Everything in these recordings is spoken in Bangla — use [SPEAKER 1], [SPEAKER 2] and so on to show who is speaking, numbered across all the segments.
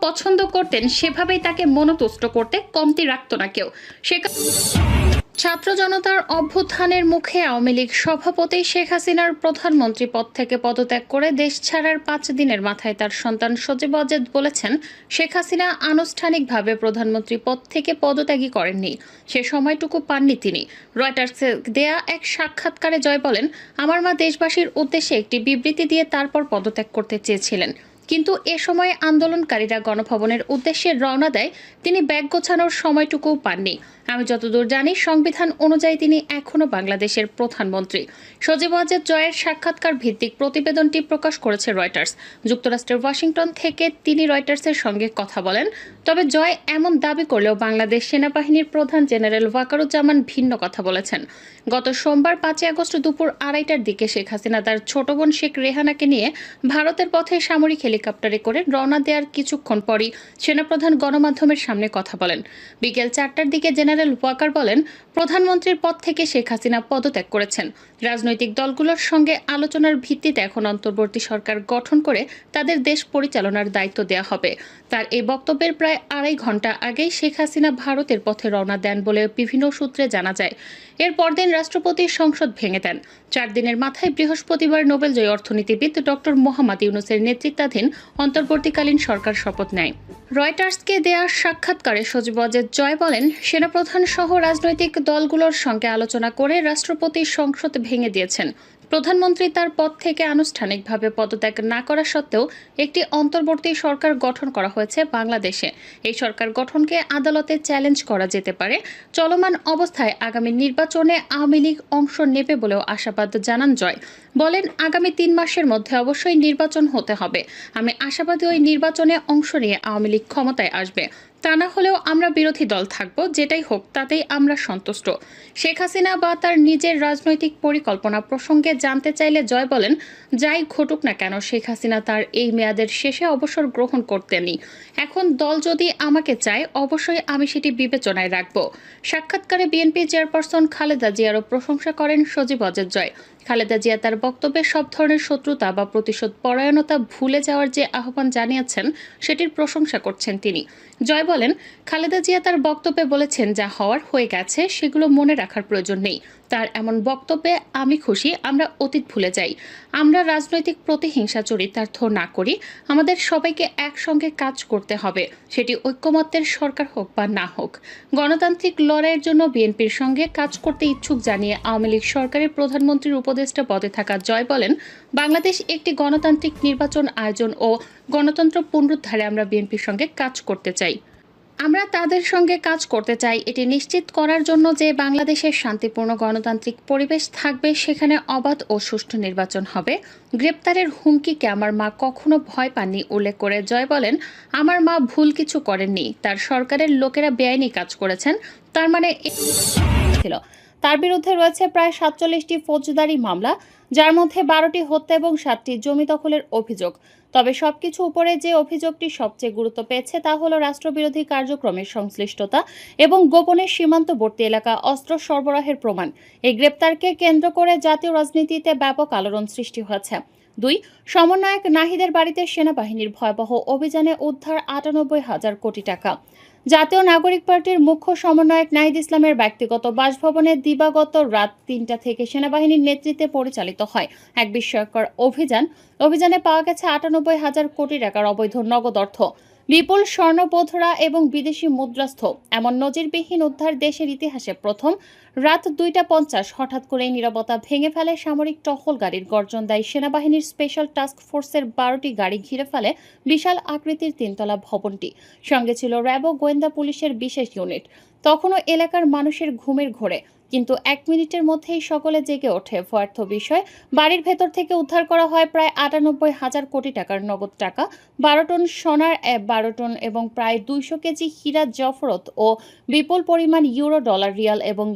[SPEAKER 1] পছন্দ করতেন সেভাবেই তাকে মনোতুষ্ট করতে কমতি রাখত না কেউ। ছাত্র জনতার অভ্যুত্থানের মুখে আওয়ামী লীগ সভাপতি শেখ হাসিনার প্রধানমন্ত্রী পদ থেকে পদত্যাগ করে দেশ ছাড়ার ৫ দিনের মাথায় তার সন্তান সজীব ওয়াজেদ বলেছেন, শেখ হাসিনা আনুষ্ঠানিকভাবে প্রধানমন্ত্রী পদ থেকে পদত্যাগই করেননি, সে সময়টুকু পাননি তিনি। রয়টার্সে দেয়া এক সাক্ষাৎকারে জয় বলেন, আমার মা দেশবাসীর উদ্দেশ্যে একটি বিবৃতি দিয়ে তারপর পদত্যাগ করতে চেয়েছিলেন, কিন্তু এ সময় আন্দোলনকারীরা গণভবনের উদ্দেশ্যে রওনা দেয়, তিনি ব্যাগ গোছানোর সময়টুকুও পাননি। আমি যতদূর জানি সংবিধান অনুযায়ী তিনি এখনও বাংলাদেশের প্রধানমন্ত্রী। সজীব ওয়াজেদ জয়ের সাক্ষাৎকার ভিত্তিক প্রতিবেদনটি প্রকাশ করেছে রয়টার্স। যুক্তরাষ্ট্রের ওয়াশিংটন থেকে তিনি রয়টার্সের সঙ্গে কথা বলেন। তবে জয় এমন দাবি করলেও বাংলাদেশ সেনাবাহিনীর প্রধান জেনারেল ওয়াকারুজ্জামান ভিন্ন কথা বলেছেন। গত সোমবার ৫ আগস্ট দুপুর ২:৩০টার দিকে শেখ হাসিনা তার ছোট বোন শেখ রেহানাকে নিয়ে ভারতের পথে সামরিক হেলিকপ্টারে করে রওনা দেওয়ার কিছুক্ষণ পরই সেনাপ্রধান গণমাধ্যমের সামনে কথা বলেন। বিকেল ৪টার দিকে জেনারেল ওয়াকার বলেন, প্রধানমন্ত্রীর পদ থেকে শেখ হাসিনা পদত্যাগ করেছেন। রাজনৈতিক দলগুলোর সঙ্গে আলোচনার ভিত্তিতে এখন অন্তর্বর্তী সরকার গঠন করে তাদের দেশ পরিচালনার দায়িত্ব দেওয়া হবে। তার এই বক্তব্যের প্রায় ২.৫ ঘণ্টা আগেই শেখ হাসিনা ভারতের পথে রওনা দেন বলে বিভিন্ন সূত্রে জানা যায়। এর পরদিন রাষ্ট্রপতি সংসদ ভেঙে দেন। ৪ দিনের মাথায় বৃহস্পতিবার নোবেলজয়ী অর্থনীতিবিদ ডক্টর মোহাম্মদ ইউনূসের নেতৃত্বাধীন অন্তর্বর্তীকালীন সরকার শপথ নেয়। রয়টার্সকে দেয়া সাক্ষাৎকারে সজীব ওয়াজেদ জয় বলেন, সেনাপ্রধান সহ রাজনৈতিক দলগুলোর সঙ্গে আলোচনা করে রাষ্ট্রপতি সংসদ ভেঙে দিয়েছেন। প্রধানমন্ত্রী তার পদ থেকে আনুষ্ঠানিকভাবে পদত্যাগ না করা সত্ত্বেও একটি অন্তর্বর্তী সরকার গঠন করা হয়েছে বাংলাদেশে। এই সরকার গঠনকে আদালতে চ্যালেঞ্জ করা যেতে পারে। চলমান অবস্থায় আগামী নির্বাচনে আওয়ামী লীগ অংশ নেবে বলেও আশাবাদ জানান জয়। বলেন, আগামী ৩ মাসের মধ্যে অবশ্যই নির্বাচন হতে হবে। আমি আশাবাদী ওই নির্বাচনে অংশ নিয়ে আওয়ামী লীগ ক্ষমতায় আসবে। তা না হলেও আমরা বিরোধী দল থাকব, যেটাই হোক তাতেই আমরা সন্তুষ্ট। শেখ হাসিনা বা তার নিজের রাজনৈতিক পরিকল্পনা প্রসঙ্গে জানতে চাইলে জয় বলেন, যাই ঘটুক না কেন শেখ হাসিনা তার এই মেয়াদের শেষে অবসর গ্রহণ করতেনই। এখন দল যদি আমাকে চায় অবশ্যই আমি সেটি বিবেচনায় রাখব। সাক্ষাৎকারে বিএনপি চেয়ারপারসন খালেদা জিয়ারও প্রশংসা করেন সজীব ওয়াজেদ জয়। খালেদা জিয়া তার বক্তব্যে সব ধরনের শত্রুতা বা প্রতিশোধ পরায়ণতা ভুলে যাওয়ার যে আহ্বান জানিয়েছেন সেটির প্রশংসা করছেন তিনি। জয় বলেন, খালেদা জিয়া তার বক্তব্যে বলেছেন, যা হওয়ার হয়ে গেছে সেগুলো মনে রাখার প্রয়োজন নেই। তার এমন বক্তব্যে আমি খুশি। আমরা অতীত ভুলে যাই। আমরা রাজনৈতিক প্রতিহিংসা চরিতার্থ না করি। আমাদের সবাইকে একসঙ্গে কাজ করতে হবে, সেটি ঐক্যমত্যের সরকার হোক বা না হোক। গণতান্ত্রিক লড়াইয়ের জন্য বিএনপির সঙ্গে কাজ করতে ইচ্ছুক জানিয়ে আওয়ামী লীগ সরকারের প্রধানমন্ত্রীর উপদেষ্টা পদে থাকা জয় বলেন, বাংলাদেশ একটি গণতান্ত্রিক নির্বাচন আয়োজন ও গণতন্ত্র পুনরুদ্ধারে আমরা বিএনপির সঙ্গে কাজ করতে চাই। আমরা তাদের সঙ্গে কাজ করতে চাই এটি নিশ্চিত করার জন্য যে বাংলাদেশের শান্তিপূর্ণ গণতান্ত্রিক পরিবেশ থাকবে, সেখানে অবাধ ও সুষ্ঠু নির্বাচন হবে। গ্রেপ্তারের হুমকিকে আমার মা কখনো ভয় পাননি উল্লেখ করে জয় বলেন, আমার মা ভুল কিছু করেননি। তার সরকারের লোকেরা বেআইনি কাজ করেছেন, তার মানে ছিল। তার বিরুদ্ধে রয়েছে প্রায় ৪৭টি ফৌজদারি মামলা, যার মধ্যে ১২টি হত্যা এবং ৭টি জমি দখলের অভিযোগ। তবে সবকিছু উপরে যে অভিযোগটি সবচেয়ে গুরুত্ব পেয়েছে তা হল রাষ্ট্রবিরোধী কার্যক্রমের সংশ্লিষ্টতা এবং গোপনে সীমান্তবর্তী এলাকা অস্ত্র সরবরাহের প্রমাণ। এই গ্রেপ্তারকে কেন্দ্র করে জাতীয় রাজনীতিতে ব্যাপক আলোড়ন সৃষ্টি হয়েছে। ২. সমন্বয়ক নাহিদের বাড়িতে সেনাবাহিনীর ভয়াবহ অভিযানে উদ্ধার ৯৮,০০০ কোটি টাকা। জাতীয় নাগরিক পার্টির মুখ্য সমন্বয়ক নাহিদ ইসলামের ব্যক্তিগত বাসভবনে দিবাগত রাত ৩টা থেকে সেনাবাহিনীর নেতৃত্বে পরিচালিত হয় এক বিস্ময়কর অভিযানে পাওয়া গেছে ৯৮,০০০ কোটি টাকার অবৈধ নগদ অর্থ, বিপুল স্বর্ণবোধরা এবং বিদেশি মুদ্রাস্থ। এমন নজিরবিহীন উদ্ধার দেশের ইতিহাসে প্রথম। রাত ২টা ৫০ হঠাৎ করে নীরবতা ভেঙে ফেলে সামরিক টহল গাড়ির গর্জন দেয় সেনাবাহিনীর স্পেশাল টাস্ক ফোর্সের ১২টি গাড়ি ঘিরে ফেলে বিশাল আকৃতির ৩তলা ভবনটি। সঙ্গে ছিল র্যাব ও গোয়েন্দা পুলিশের বিশেষ ইউনিট। তখনও এলাকার মানুষের ঘুমের ঘোরে, কিন্তু ১ মিনিটের মধ্যেই সকলে জেগে ওঠে ভয়ার্থ বিষয়। বাড়ির ভেতর থেকে উদ্ধার করা হয় প্রায় ৯৮,০০০ কোটি টাকার নগদ টাকা, ১২ টন সোনার ১২ টন এবং প্রায় ২০০ কেজি হীরা জফরত ও বিপুল পরিমাণ ইউরো, ডলার, রিয়াল এবং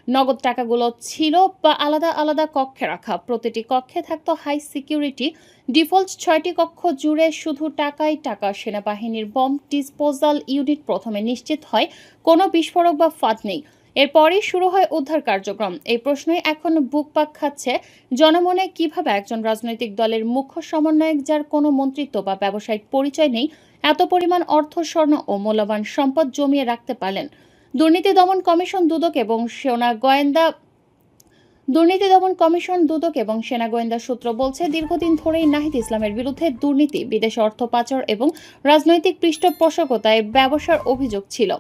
[SPEAKER 1] নগদ টাকাগুলো ছিল বা আলাদা আলাদা কক্ষে রাখা। প্রতিটি কক্ষে থাকতো হাই সিকিউরিটি ডিফল্ট ৬টি কক্ষ জুড়ে শুধু টাকাই টাকা। সেনাবাহিনীর বম্ব ডিসপোজাল ইউনিট প্রথমে নিশ্চিত হয় কোনো বিস্ফোরক বা ফাঁদ নেই। এরপরই শুরু হয় উদ্ধার কার্যক্রম। এই প্রশ্নই এখন বুকপাক খাচ্ছে জনমনে, কিভাবে একজন রাজনৈতিক দলের মুখ্য সমন্বয়ক, যার কোনো মন্ত্রিত্ব বা ব্যবসায়িক পরিচয় নেই, এত পরিমাণ অর্থ, স্বর্ণ ও মূল্যবান সম্পদ জমিয়ে রাখতে পারলেন। দুর্নীতি দমন কমিশন দুদক এবং সেনা গোয়েন্দা সূত্র বলছে, দীর্ঘদিন ধরেই নাহিদ ইসলামের বিরুদ্ধে দুর্নীতি, বিদেশে অর্থ পাচার এবং রাজনৈতিক পৃষ্ঠপোষকতায় ব্যবসার অভিযোগ ছিল।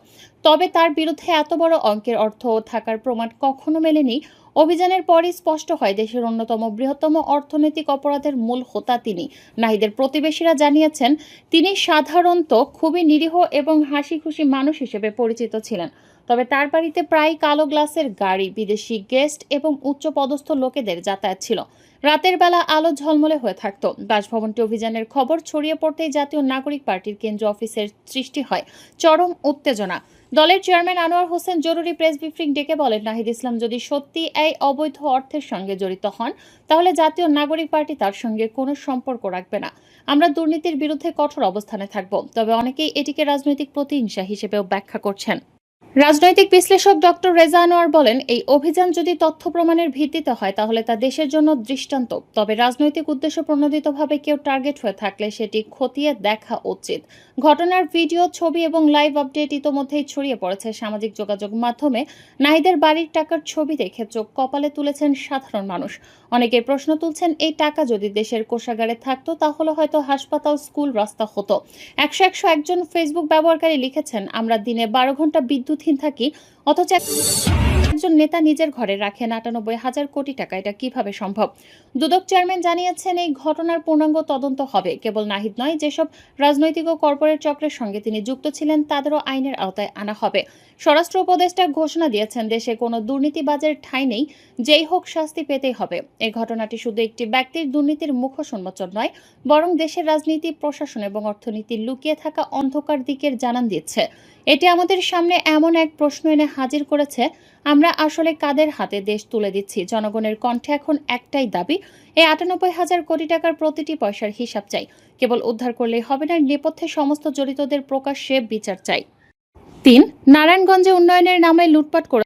[SPEAKER 1] তবে তার বিরুদ্ধে এত বড় অঙ্কের অর্থ থাকার প্রমাণ কখনো মেলেনি। অভিযানের পরই স্পষ্ট হয়, দেশের অন্যতম বৃহত্তম অর্থনৈতিক অপরাধের মূল হোতা তিনি। নাহিদের প্রতিবেশীরা জানিয়েছেন, তিনি সাধারণত খুবই নিরীহ এবং হাসি খুশি মানুষ হিসেবে পরিচিত ছিলেন। তবে তার বাড়িতে প্রায় কালো গ্লাসের গাড়ি, বিদেশি গেস্ট এবং উচ্চপদস্থ লোকেদের যাতায়াত ছিল। রাতের বেলা আলো ঝলমলে হয়ে থাকত। বাসভবনটি অভিযানের খবর ছড়িয়ে পড়তেই জাতীয় নাগরিক পার্টির কেন্দ্রীয় অফিসের সৃষ্টি হয় চরম উত্তেজনা। দলের চেয়ারম্যান আনোয়ার হোসেন জরুরি প্রেস ব্রিফিং ডেকে বলেন, নাহিদ ইসলাম যদি সত্যি এই অবৈধ অর্থের সঙ্গে জড়িত হন, তাহলে জাতীয় নাগরিক পার্টি তার সঙ্গে কোনো সম্পর্ক রাখবে না। আমরা দুর্নীতির বিরুদ্ধে কঠোর অবস্থানে থাকব। তবে অনেকেই এটিকে রাজনৈতিক প্রতিহিংসা হিসেবেও ব্যাখ্যা করছেন। রাজনৈতিক বিশ্লেষক ডক্টর রেজা আনোয়ার বলেন, এই অভিযান যদি তথ্য প্রমাণের ভিত্তিতে হয় তাহলে তা দেশের জন্য দৃষ্টান্ত। তবে রাজনৈতিক উদ্দেশ্য প্রণোদিতভাবে কেউ টার্গেট হয়ে থাকলে সেটি খতিয়ে দেখা উচিত। ঘটনার ভিডিও, ছবি এবং লাইভ আপডেট ইতোমধ্যেই ছড়িয়ে পড়েছে সামাজিক যোগাযোগ মাধ্যমে। নাহিদের বাড়ির টাকার ছবি দেখে চোখ কপালে তুলেছেন সাধারণ মানুষ। অনেকে প্রশ্ন তুলছেন, এই টাকা যদি দেশের কোষাগারে থাকতো তাহলে হয়তো হাসপাতাল, স্কুল, রাস্তা হতো। ১০০ একজন ফেসবুক ব্যবহারকারী লিখেছেন, আমরা দিনে ১২ ঘন্টা বিদ্যুৎহীন থাকি, অথচ একজন নেতা নিজের ঘরে রাখেন ৯৮,০০০ কোটি টাকা। এটা কিভাবে সম্ভব? দুদক চেয়ারম্যান জানিয়েছেন, এই ঘটনার পূর্ণাঙ্গ তদন্ত হবে। কেবল নাহিদ নয়, যেসব রাজনৈতিক ও কর্পোরেট চক্রের সঙ্গে তিনি যুক্ত ছিলেন তাদেরও আইনের আওতায় আনা হবে। স্বরাষ্ট্র উপদেষ্টা ঘোষণা দিয়েছেন, দেশে কোনো দুর্নীতিবাজের ঠাঁই নেই, যেই হোক শাস্তি পেতেই হবে। এই ঘটনাটি শুধু একটি ব্যক্তির দুর্নীতির মুখোশ উন্মোচন নয়, বরং দেশের রাজনীতি, প্রশাসন এবং অর্থনীতির লুকিয়ে থাকা অন্ধকার দিকের জানান দিচ্ছে। এটি আমাদের সামনে এমন এক প্রশ্ন এনে হাজির করেছে, আমরা আসলে কাদের হাতে দেশ তুলে দিচ্ছি? জনগণের কণ্ঠে এখন একটাই দাবি, এই ৯৮,০০০ কোটি টাকার প্রতিটি পয়সার হিসাব চাই। কেবল উদ্ধার করলেই হবে না, নেপথ্যে সমস্ত জড়িতদের প্রকাশ্যে বিচার চাই। ৩. নারায়ণগঞ্জে উন্নয়নের নামে লুটপাট করে